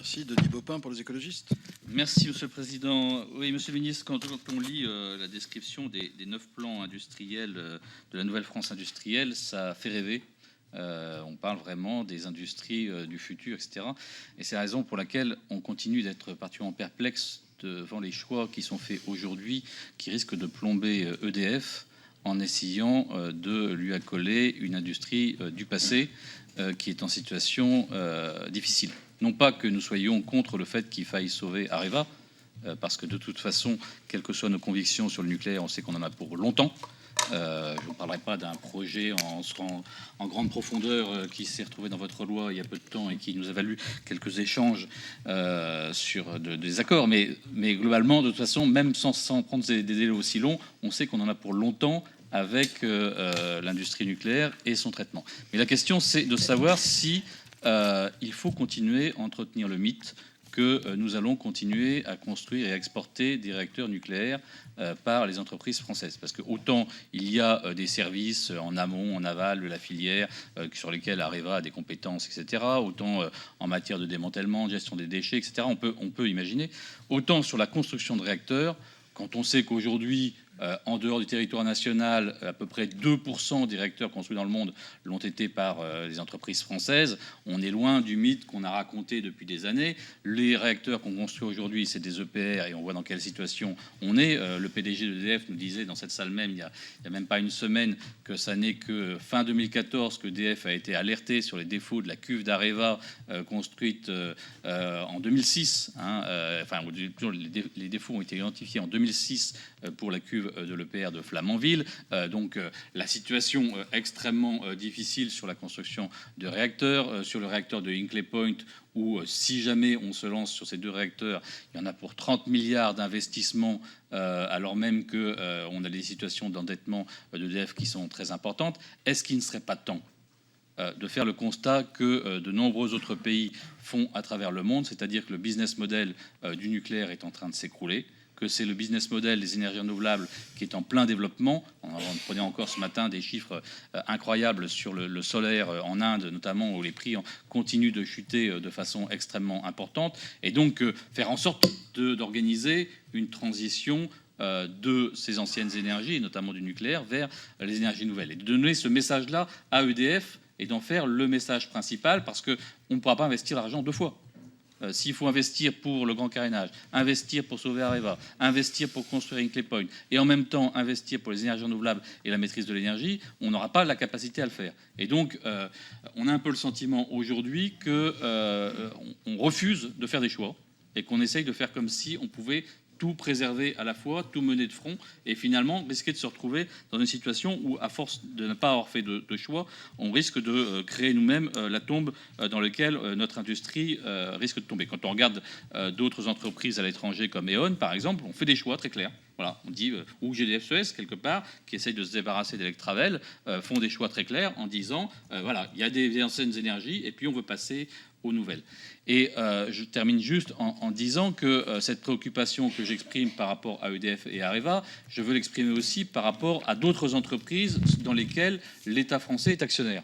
Merci. Denis Baupin pour les écologistes. Merci, Monsieur le Président. Oui, Monsieur le Ministre, quand on lit la description des 9 plans industriels de la nouvelle France industrielle, ça fait rêver. On parle vraiment des industries du futur, etc. Et c'est la raison pour laquelle on continue d'être particulièrement perplexe devant les choix qui sont faits aujourd'hui, qui risquent de plomber EDF en essayant de lui accoler une industrie du passé qui est en situation difficile. Non pas que nous soyons contre le fait qu'il faille sauver Areva, parce que de toute façon, quelles que soient nos convictions sur le nucléaire, on sait qu'on en a pour longtemps. Je ne parlerai pas d'un projet en grande profondeur qui s'est retrouvé dans votre loi il y a peu de temps et qui nous a valu quelques échanges sur des accords. Mais globalement, de toute façon, même sans prendre des délais aussi longs, on sait qu'on en a pour longtemps avec l'industrie nucléaire et son traitement. Mais la question, c'est de savoir si il faut continuer à entretenir le mythe que nous allons continuer à construire et à exporter des réacteurs nucléaires par les entreprises françaises. Parce que autant il y a des services en amont, en aval de la filière sur lesquels Areva a des compétences, etc. Autant en matière de démantèlement, de gestion des déchets, etc. On peut imaginer. Autant sur la construction de réacteurs, quand on sait qu'aujourd'hui, en dehors du territoire national, à peu près 2% des réacteurs construits dans le monde l'ont été par les entreprises françaises. On est loin du mythe qu'on a raconté depuis des années. Les réacteurs qu'on construit aujourd'hui, c'est des EPR et on voit dans quelle situation on est. Le PDG d'EDF nous disait dans cette salle même, il y a même pas une semaine, que ça n'est que fin 2014 que EDF a été alerté sur les défauts de la cuve d'Areva construite en 2006. Les défauts ont été identifiés en 2006 pour la cuve de l'EPR de Flamanville. Donc la situation extrêmement difficile sur la construction de réacteurs, sur le réacteur de Hinkley Point, où si jamais on se lance sur ces 2 réacteurs, il y en a pour 30 milliards d'investissements, alors même qu'on a des situations d'endettement d'EDF qui sont très importantes. Est-ce qu'il ne serait pas temps de faire le constat que de nombreux autres pays font à travers le monde, c'est-à-dire que le business model du nucléaire est en train de s'écrouler, que c'est le business model des énergies renouvelables qui est en plein développement. On prenait encore ce matin des chiffres incroyables sur le solaire en Inde, notamment, où les prix continuent de chuter de façon extrêmement importante. Et donc, faire en sorte d'organiser une transition de ces anciennes énergies, et notamment du nucléaire, vers les énergies nouvelles. Et de donner ce message-là à EDF et d'en faire le message principal, parce qu'on ne pourra pas investir l'argent 2 fois. S'il faut investir pour le grand carénage, investir pour sauver Areva, investir pour construire Hinkley Point, et en même temps investir pour les énergies renouvelables et la maîtrise de l'énergie, on n'aura pas la capacité à le faire. Et donc, on a un peu le sentiment aujourd'hui qu'on refuse de faire des choix et qu'on essaye de faire comme si on pouvait tout préserver à la fois, tout mener de front, et finalement risquer de se retrouver dans une situation où, à force de ne pas avoir fait de choix, on risque de créer nous-mêmes la tombe dans laquelle notre industrie risque de tomber. Quand on regarde d'autres entreprises à l'étranger comme E.ON, par exemple, on fait des choix très clairs. Voilà, on dit, ou GDF-Suez, quelque part, qui essaye de se débarrasser d'Electravel, font des choix très clairs en disant, voilà, il y a des anciennes énergies, et puis on veut passer aux nouvelles. Et je termine juste en disant que cette préoccupation que j'exprime par rapport à EDF et Areva, je veux l'exprimer aussi par rapport à d'autres entreprises dans lesquelles l'État français est actionnaire.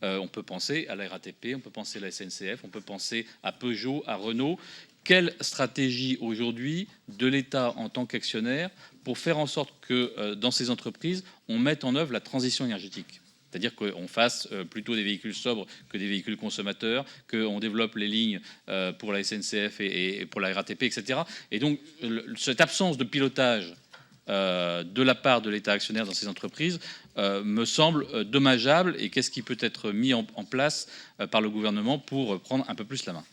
On peut penser à la RATP, on peut penser à la SNCF, on peut penser à Peugeot, à Renault. Quelle stratégie aujourd'hui de l'État en tant qu'actionnaire pour faire en sorte que dans ces entreprises, on mette en œuvre la transition énergétique ? C'est-à-dire qu'on fasse plutôt des véhicules sobres que des véhicules consommateurs, qu'on développe les lignes pour la SNCF et pour la RATP, etc. Et donc, cette absence de pilotage de la part de l'État actionnaire dans ces entreprises me semble dommageable. Et qu'est-ce qui peut être mis en place par le gouvernement pour prendre un peu plus la main ?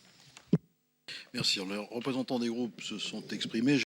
Merci. Les représentants des groupes se sont exprimés.